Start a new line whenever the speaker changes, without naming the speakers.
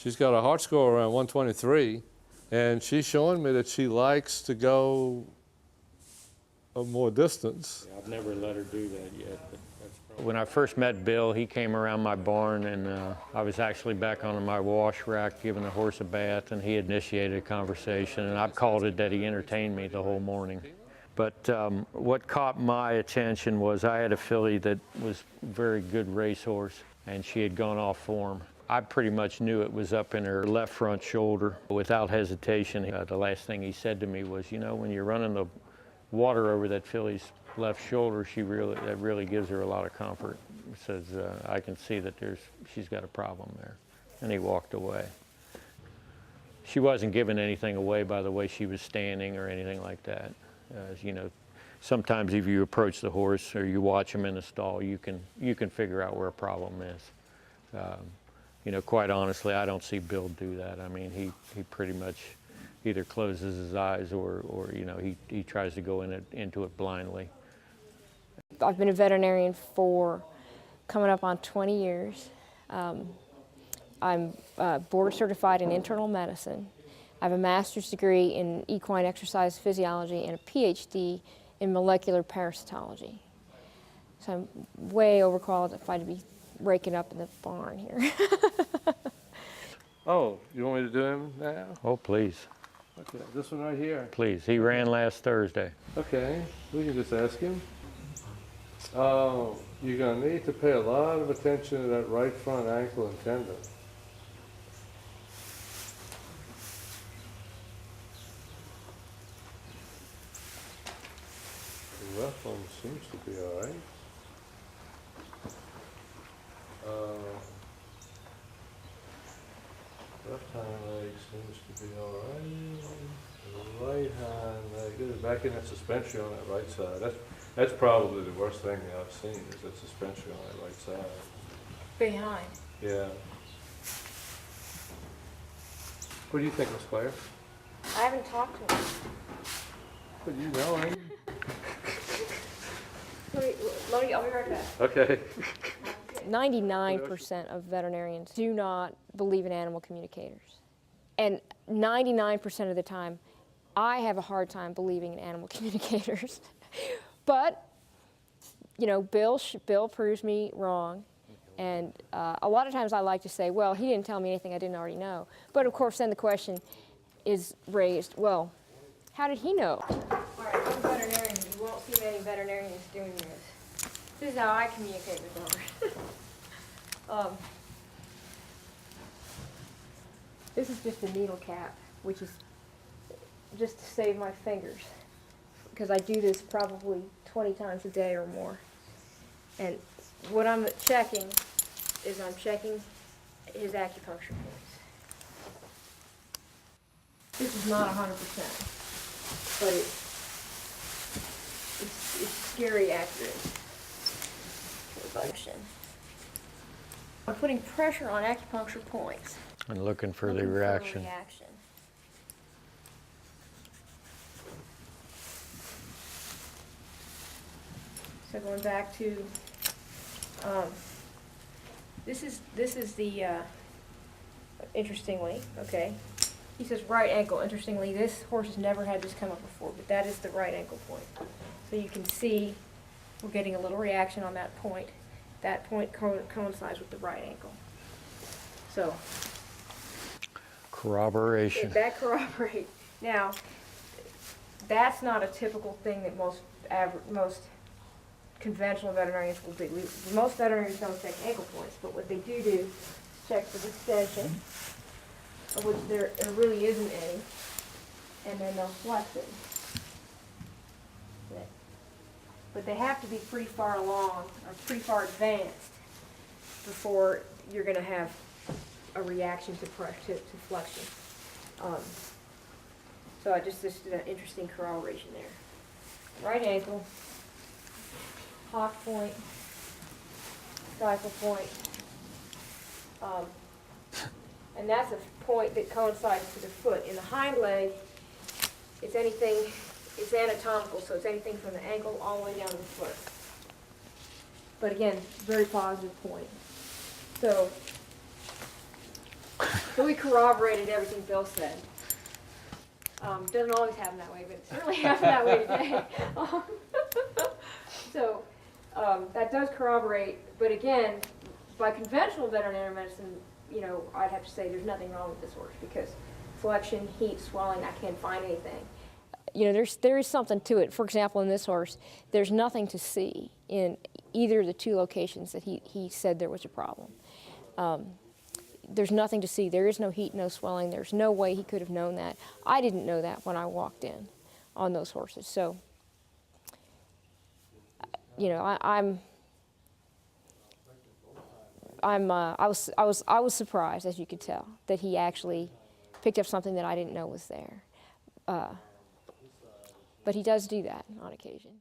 She's got a heart score around 123, and she's showing me that she likes to go a more distance.
Yeah, I've never let her do that yet. But when I first met Bill, he came around my barn, and I was actually back on my wash rack giving the horse a bath, and he initiated a conversation, and I've called it that he entertained me the whole morning. But what caught my attention was I had a filly that was a very good racehorse, and she had gone off form. I pretty much knew it was up in her left front shoulder. Without hesitation, the last thing he said to me was, you know, when you're running the water over that filly's left shoulder, that really gives her a lot of comfort. He says, I can see that she's got a problem there. And he walked away. She wasn't giving anything away by the way she was standing or anything like that. You know, sometimes if you approach the horse or you watch him in a stall, you can figure out where a problem is. You know, quite honestly, I don't see Bill do that. I mean, he pretty much either closes his eyes or you know, he tries to go into it blindly.
I've been a veterinarian for coming up on 20 years. I'm board certified in internal medicine. I have a master's degree in equine exercise physiology and a PhD in molecular parasitology. So I'm way overqualified to be raking up in the barn here.
Oh, you want me to do him now?
Oh, please.
Okay, this one right here.
Please. He ran last Thursday.
Okay, we can just ask him. Oh, you're going to need to pay a lot of attention to that right front ankle and tendon. The left one seems to be all right. Left hind leg seems to be all right. The right hind leg, get it back in that suspension on that right side. That's probably the worst thing that I've seen, is that suspension on that right side.
Behind.
Yeah. What do you think, Miss Claire?
I haven't talked to him.
But you know him.
I'll be right back.
Okay.
99% of veterinarians do not believe in animal communicators. And 99% of the time, I have a hard time believing in animal communicators. But, you know, Bill proves me wrong. And a lot of times I like to say, well, he didn't tell me anything I didn't already know. But of course, then the question is raised, well, how did he know? All right, I'm a veterinarian. You won't see many veterinarians doing this. This is how I communicate with them. This is just a needle cap, which is just to save my fingers, because I do this probably 20 times a day or more. And what I'm checking is I'm checking his acupuncture points. This is not 100%, but it's scary accurate. I'm putting pressure on acupuncture points.
And looking for the reaction.
So going back to, this is the, interestingly, okay, he says right ankle. Interestingly, this horse has never had this come up before, but that is the right ankle point. So you can see we're getting a little reaction on that point. That point coincides with the right ankle. So.
Corroboration.
That corroborates. Now, that's not a typical thing that most conventional veterinarians will do. Most veterinarians don't check ankle points, but what they do is check for extension, of which there really isn't any, and then they'll flex it. But they have to be pretty far along, or pretty far advanced, before you're going to have a reaction to flexion. So I just did an interesting corroboration there. Right ankle, hock point, stifle point, and that's a point that coincides to the foot. In the hind leg, it's anatomical, so it's anything from the ankle all the way down to the foot. But again, very positive point. So So we corroborated everything Bill said. Doesn't always happen that way, but it certainly happened that way today. So that does corroborate, but again, by conventional veterinary medicine, you know, I'd have to say there's nothing wrong with this horse because flexion, heat, swelling, I can't find anything. You know, there is something to it. For example, in this horse, there's nothing to see in either of the two locations that he said there was a problem. There's nothing to see. There is no heat, no swelling. There's no way he could have known that. I didn't know that when I walked in on those horses. So, you know, I was surprised, as you could tell, that he actually picked up something that I didn't know was there. But he does do that on occasion.